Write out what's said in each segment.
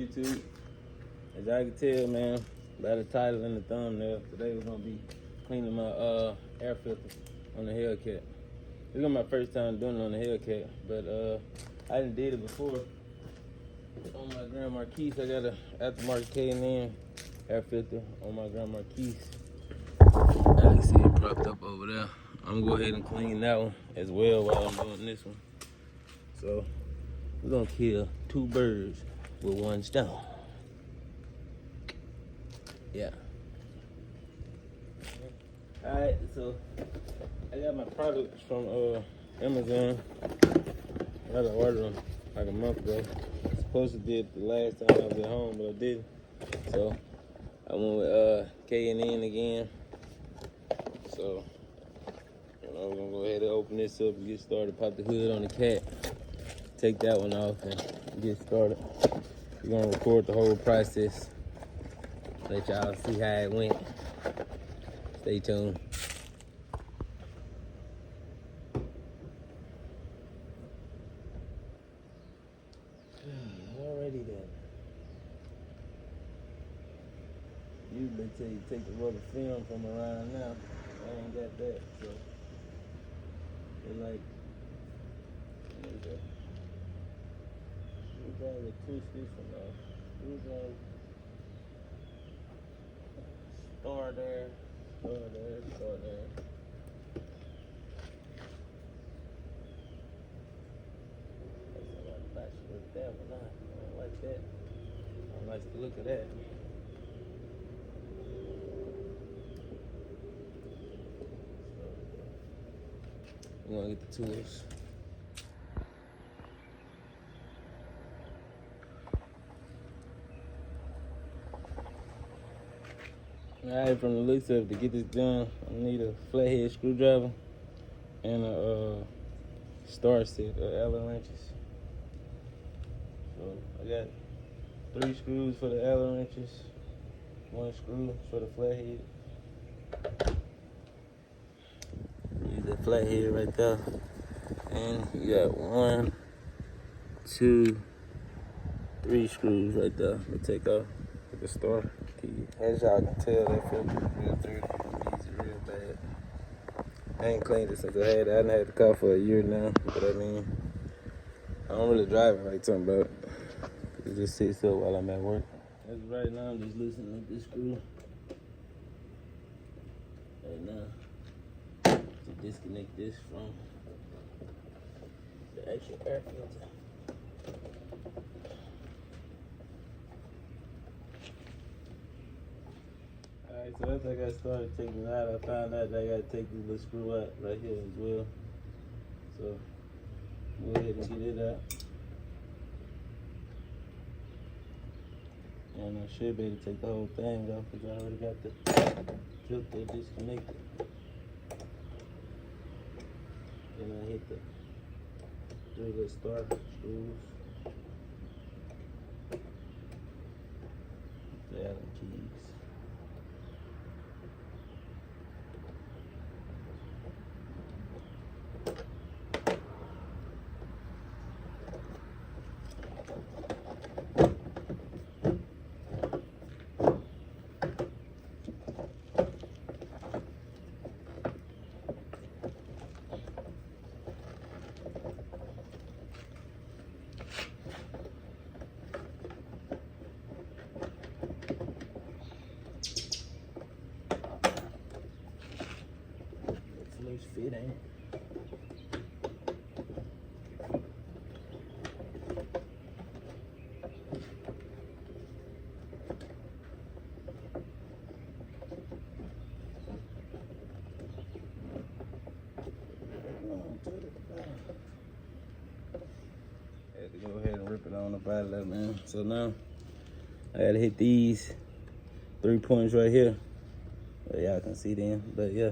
YouTube? As y'all can tell, man, by the title and the thumbnail, today we're gonna be cleaning my air filter on the HellCat. This is my first time doing it on the HellCat, but I done did it before on my Grand Marquis. I got a aftermarket K&N air filter on my Grand Marquis. As you can see it propped up over there. I'm gonna go ahead and clean that one as well while I'm doing this one. So we're gonna kill two birds with one stone. Yeah. Alright, so I got my products from Amazon. I got to order them like a month ago. I supposed to did the last time I was at home, but I didn't. So I went with K&N again. So we're gonna go ahead and open this up and get started. Pop the hood on the cat. Take that one off and get started. We're gonna record the whole process. Let y'all see how it went. Stay tuned. Alrighty then. Usually they tell you to take the rubber film from around now. I ain't got that, so they're like, there you go. We're going to twist this one off. We're going to start there, start there, start there. I should look that one out. I don't like that. I don't like the look of that. We're gonna get the tools. Alright, from the looks of it, to get this done, I need a flathead screwdriver and a star set of Allen wrenches. So I got 3 screws for the Allen wrenches, 1 screw for the flathead. Use that flathead right there. And you got 1, 2, 3 screws right there to take off with the star key. As y'all can tell, that filter is real dirty. These are real bad. I ain't cleaned it since I had it. I done had the car for a year now, but I mean, I don't really drive it like talking about. It just sits up while I'm at work. As of right now, I'm just loosening up this screw. Right now, to disconnect this from the actual air filter. Alright, so after I got started taking it out, I found out that I got to take this little screw out right here as well. So, go ahead and get it out. And I should be able to take the whole thing off because I already got the filter disconnected. Then I hit the 3 little star screws. The Allen keys. Fit, ain't it? Had to go ahead and rip it on up out of that, man. So now I gotta hit these 3 points right here. Well, y'all can see them, but yeah.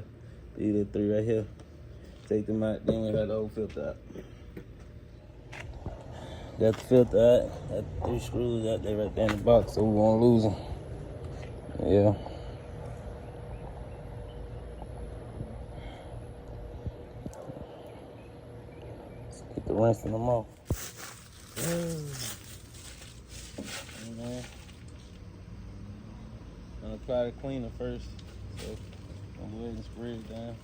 These are 3 right here. Take them out, then we got the old filter out. Got the filter out, got the 3 screws out there right there in the box, so we won't lose them. Yeah. Let's get the rinsing them off. gonna apply the cleaner first. So I'm gonna go ahead and spray it down.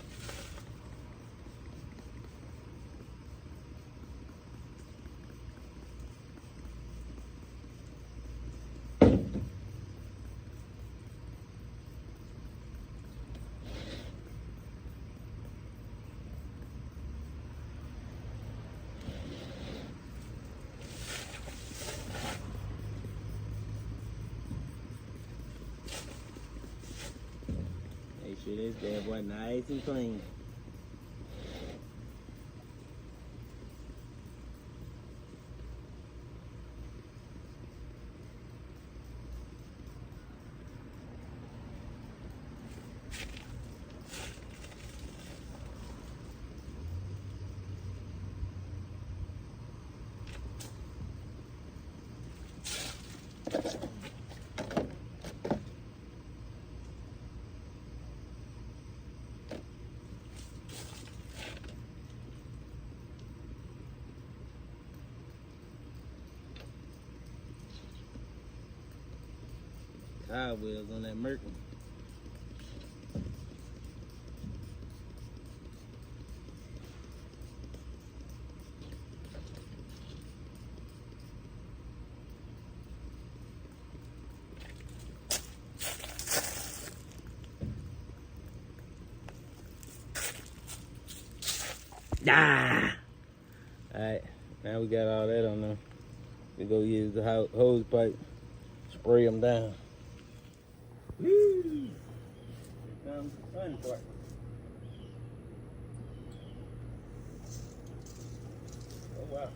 Make sure this bad boy nice and clean. Tire wheels on that Mercury. Ah! Alright, now we got all that on there. We go use the hose pipe, spray them down. Woo! Here comes the fun part. Oh wow.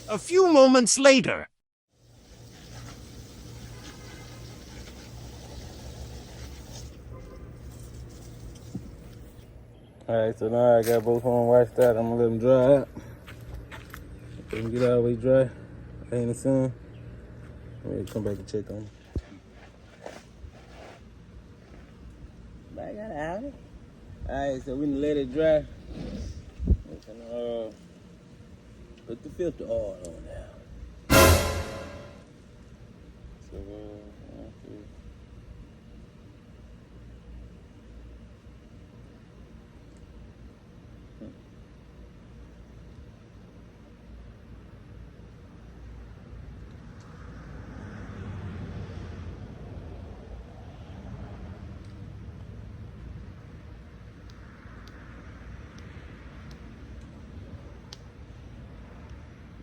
A few moments later. Alright, so now I got both of them washed out. I'm gonna let them dry out. Let them get all the way dry. Lay in the sun. I'm ready to come back and check on them. I got it out. Alright, so we can let it dry. We can put the filter oil on now. So,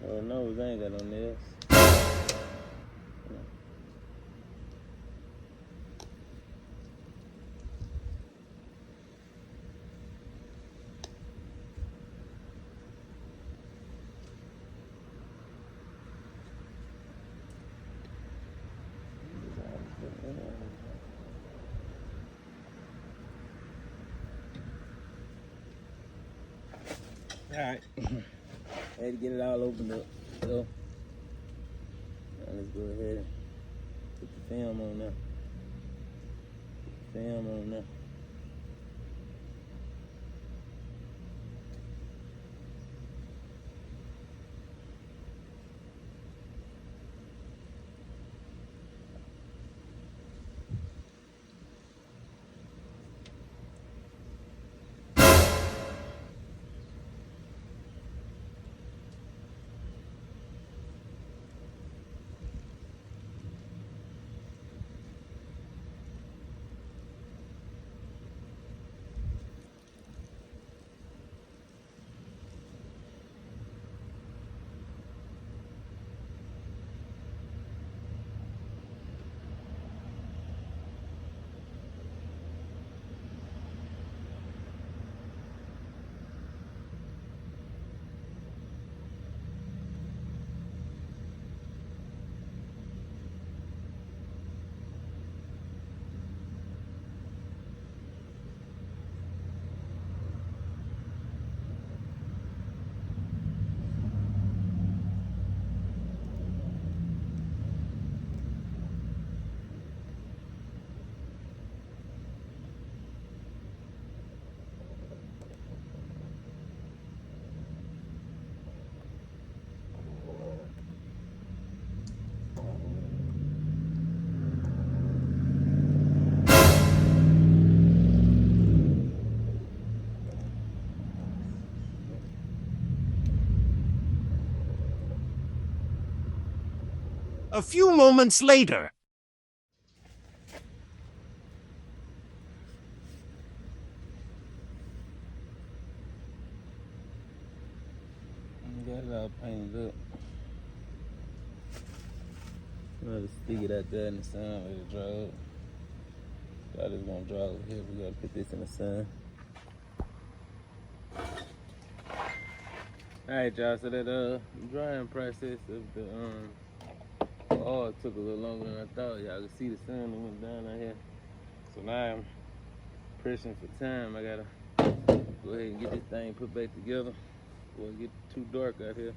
oh no, I ain't got no nails. Alright. I had to get it all opened up. So now let's go ahead and put the film on there. Film on there. A few moments later. Got it all painted up. I'm gonna stick it out there in the sun with it dry up. Thought it was gonna dry over here. We gotta put this in the sun. Alright, y'all, so that drying process of the oil took a little longer than I thought. Y'all can see the sun that went down out here. So now I'm pressing for time. I gotta go ahead and get this thing put back together before it get too dark out here.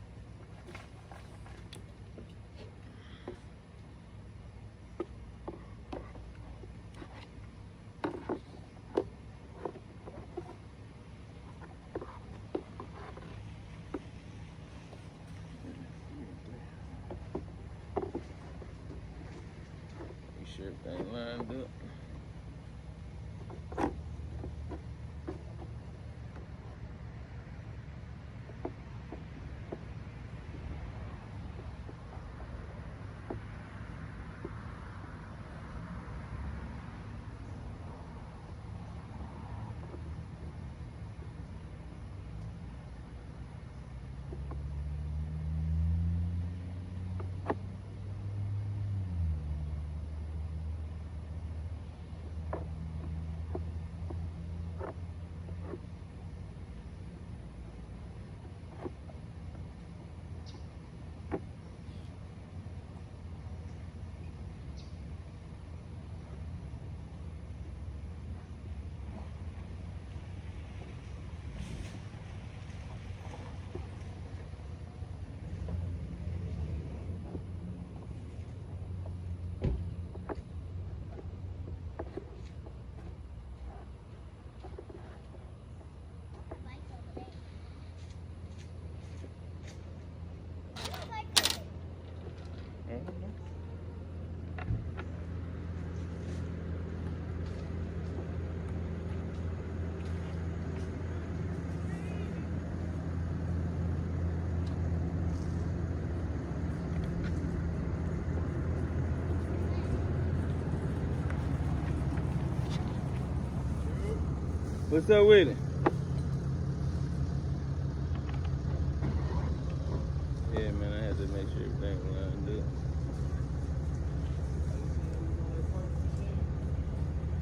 Make sure everything lined up. What's up with it? Yeah, man, I had to make sure everything was lined up.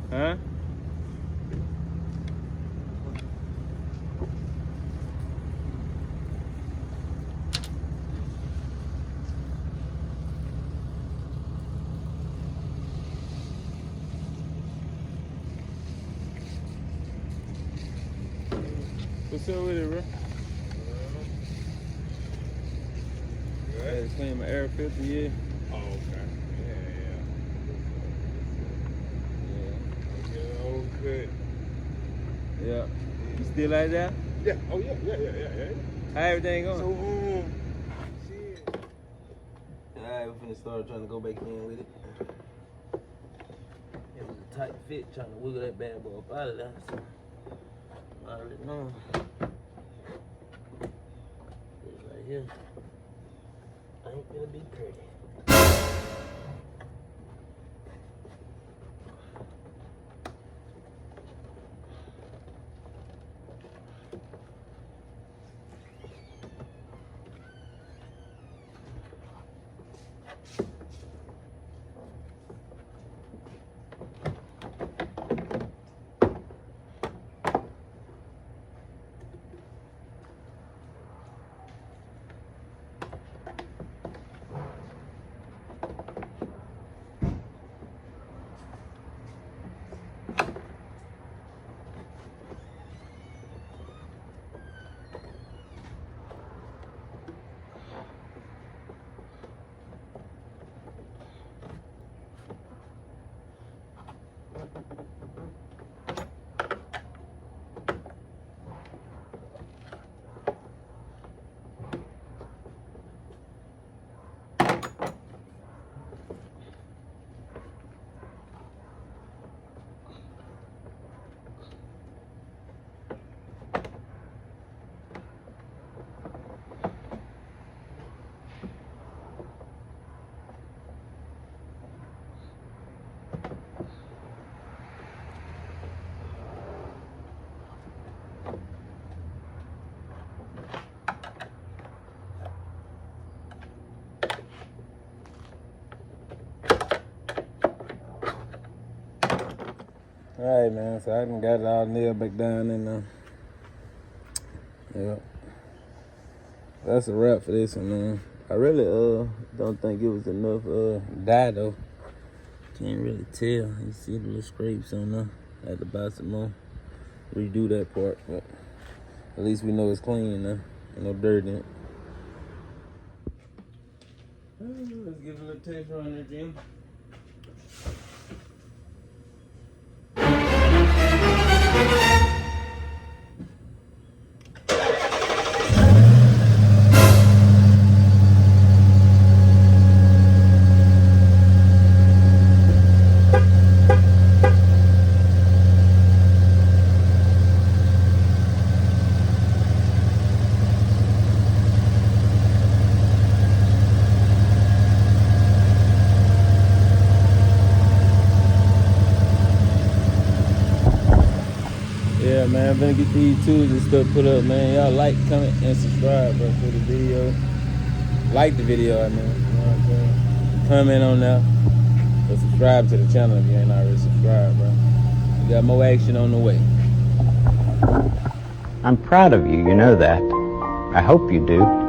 Huh? What's up with it, bro? I had to clean my air filter, yeah. Oh, okay. Yeah. Old good. Yeah. You still like that? Yeah. Oh, yeah. How everything going? So, shit. Alright, we're finna start trying to go back in with it. It was a tight fit, trying to wiggle that bad boy up out of there. So I already know. This right here ain't gonna be pretty. Alright, man, so I done got it all nailed back down in there. Yeah. That's a wrap for this one, man. I really don't think it was enough dye though. Can't really tell. You see the little scrapes on there. I had to buy some more. Redo that part, but at least we know it's clean now. Ain't no dirt in it. Let's give it a little taste on there, Jim. Yeah, man, I'm gonna get these tools and stuff put up, man. Y'all like, comment, and subscribe, bro, for the video. Like the video, I mean. You know what I'm saying? Comment on there. But subscribe to the channel if you ain't already subscribed, bro. We got more action on the way. I'm proud of you, you know that. I hope you do.